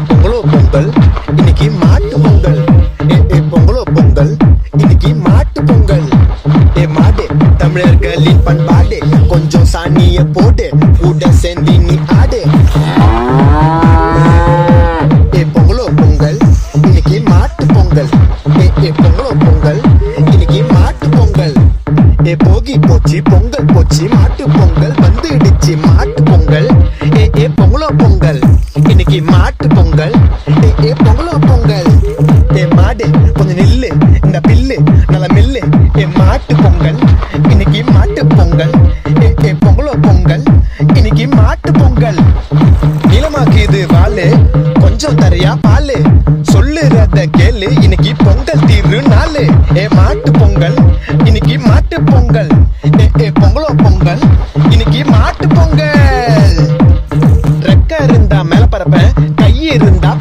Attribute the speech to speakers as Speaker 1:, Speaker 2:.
Speaker 1: பொங்கலோ பொங்கல் இன்னைக்கு மாட்டு பொங்கல். பொங்கலோ பொங்கல் இன்னைக்கு மாட்டு பொங்கல். மாடு தமிழர்களின் பண்பாடு, கொஞ்சம் சாணிய போடு, கூட சேர்ந்து நீ ஆடு. பொங்கலோ பொங்கல் இன்னைக்கு மாட்டு பொங்கல். பொங்கலோ பொங்கல் இன்னைக்கு மாட்டு பொங்கல். போகி போச்சு பொங்கல் போச்சு, மாட்டு பொங்கல் வந்துடுச்சு மாட்டு பொங்கல். பொங்கலோ பொங்கல் இன்னைக்கு மாட்டு பொங்கல். பொங்கலோ பொங்கல். மாடு கொஞ்சம் நில்லு, இந்த பில்லு நல்ல மில்லு. மாட்டு பொங்கல் இன்னைக்கு மாட்டு பொங்கல். பொங்கலோ பொங்கல் இன்னைக்கு மாட்டு பொங்கல். நீளமாக்குது வாழு, கொஞ்சம் தரையா பாலு, சொல்லுறத கேளு, இன்னைக்கு பொங்கல் தீரு நாளு. மாட்டு பொங்கல் இன்னைக்கு மாட்டு பொங்கல். பொங்கலோ பொங்கல் இன்னைக்கு மாட்டு பொங்கல். ரெக்க இருந்தா மேல பறப்பேன், கை இருந்தா